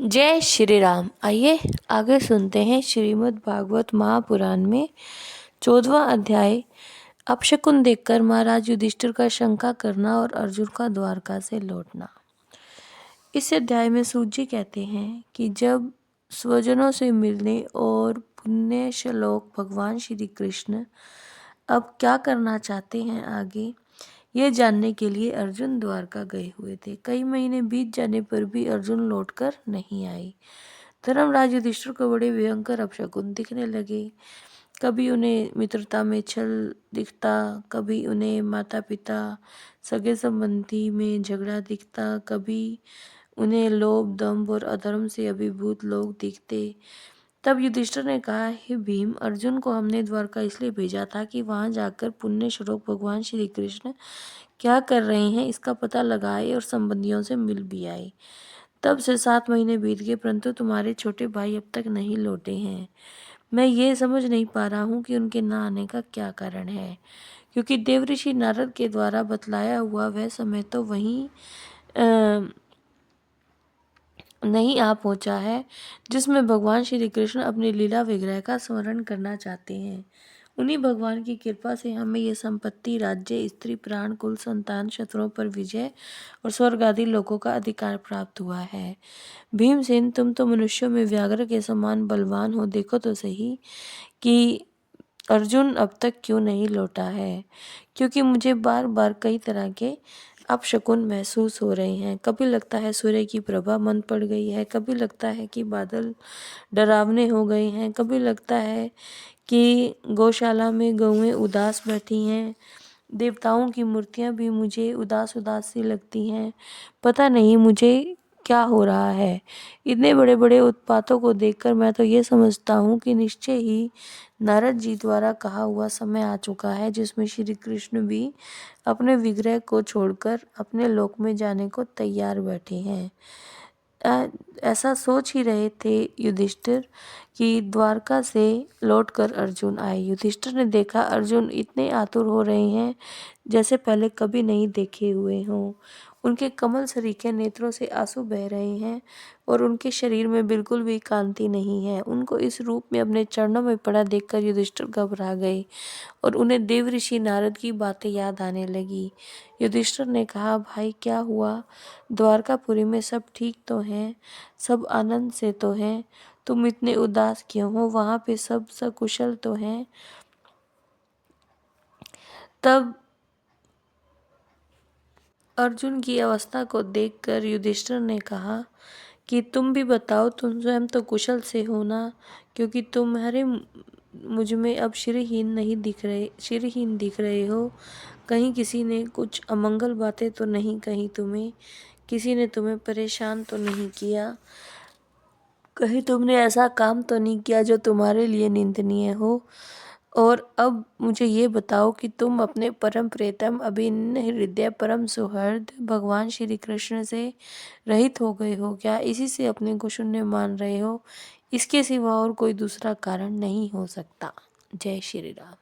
जय श्री राम। आइए आगे सुनते हैं श्रीमद् भागवत महापुराण में 14वां अध्याय अपशकुन देखकर महाराज युधिष्ठिर का शंका करना और अर्जुन का द्वारका से लौटना। इस अध्याय में सूत जी कहते हैं कि जब स्वजनों से मिलने और पुण्य श्लोक भगवान श्री कृष्ण अब क्या करना चाहते हैं आगे ये जानने के लिए अर्जुन द्वारका गए हुए थे। कई महीने बीत जाने पर भी अर्जुन लौटकर नहीं आए। धर्मराज युधिष्ठिर को बड़े भयंकर अपशकुन दिखने लगे। कभी उन्हें मित्रता में छल दिखता, कभी उन्हें माता पिता सगे संबंधी में झगड़ा दिखता, कभी उन्हें लोभ दंभ और अधर्म से अभिभूत लोग दिखते। तब युधिष्ठिर ने कहा, हे भीम, अर्जुन को हमने द्वारका इसलिए भेजा था कि वहां जाकर पुण्य श्लोक भगवान श्री कृष्ण क्या कर रहे हैं इसका पता लगाए और संबंधियों से मिल भी आए। तब से 7 महीने बीत गए, परंतु तुम्हारे छोटे भाई अब तक नहीं लौटे हैं। मैं ये समझ नहीं पा रहा हूँ कि उनके न आने का क्या कारण है, क्योंकि देवऋषि नारद के द्वारा बतलाया हुआ वह समय तो वहीं नहीं आ पहुंचा है जिसमें भगवान श्री कृष्ण अपने लीला विग्रह का स्मरण करना चाहते हैं। उन्हीं भगवान की कृपा से हमें ये संपत्ति, राज्य, स्त्री, प्राण, कुल, संतान, शत्रुओं पर विजय और स्वर्ग आदि लोकों का अधिकार प्राप्त हुआ है। भीमसेन, तुम तो मनुष्यों में व्याघ्र के समान बलवान हो। देखो तो सही कि अर्जुन अब तक क्यों नहीं लौटा है, क्योंकि मुझे बार बार कई तरह के अपशकुन महसूस हो रहे हैं। कभी लगता है सूर्य की प्रभा मंद पड़ गई है, कभी लगता है कि बादल डरावने हो गए हैं, कभी लगता है कि गौशाला में गौएं उदास बैठी हैं। देवताओं की मूर्तियां भी मुझे उदास उदास सी लगती हैं। पता नहीं मुझे क्या हो रहा है। इतने बड़े बड़े उत्पातों को देखकर मैं तो ये समझता हूँ कि निश्चय ही नारद जी द्वारा कहा हुआ समय आ चुका है जिसमें श्री कृष्ण भी अपने विग्रह को छोड़कर अपने लोक में जाने को तैयार बैठे हैं। ऐसा सोच ही रहे थे युधिष्ठिर कि द्वारका से लौटकर अर्जुन आए। युधिष्ठिर ने देखा अर्जुन इतने आतुर हो रहे हैं जैसे पहले कभी नहीं देखे हुए हों। उनके कमल सरीखे नेत्रों से आंसू बह रहे हैं और उनके शरीर में बिल्कुल भी कांति नहीं है। उनको इस रूप में अपने चरणों में पड़ा देखकर युधिष्ठिर घबरा गए और उन्हें देवऋषि नारद की बातें याद आने लगी। युधिष्ठिर ने कहा, भाई क्या हुआ? द्वारकापुरी में सब ठीक तो हैं? सब आनंद से तो हैं? तुम इतने उदास क्यों हो? वहाँ पे सब सकुशल तो हैं? तब अर्जुन की अवस्था को देखकर युधिष्ठिर ने कहा कि तुम भी बताओ, तुम स्वयं तो कुशल से हो ना, क्योंकि तुम्हारे मुझ में अब श्रीहीन दिख रहे हो। कहीं किसी ने कुछ अमंगल बातें तो नहीं कही तुम्हें? किसी ने तुम्हें परेशान तो नहीं किया? कहीं तुमने ऐसा काम तो नहीं किया जो तुम्हारे लिए निंदनीय हो? और अब मुझे ये बताओ कि तुम अपने परम प्रियतम अभिन्न हृदय परम सुहृद भगवान श्री कृष्ण से रहित हो गए हो क्या? इसी से अपने को शून्य मान रहे हो? इसके सिवा और कोई दूसरा कारण नहीं हो सकता। जय श्री राम।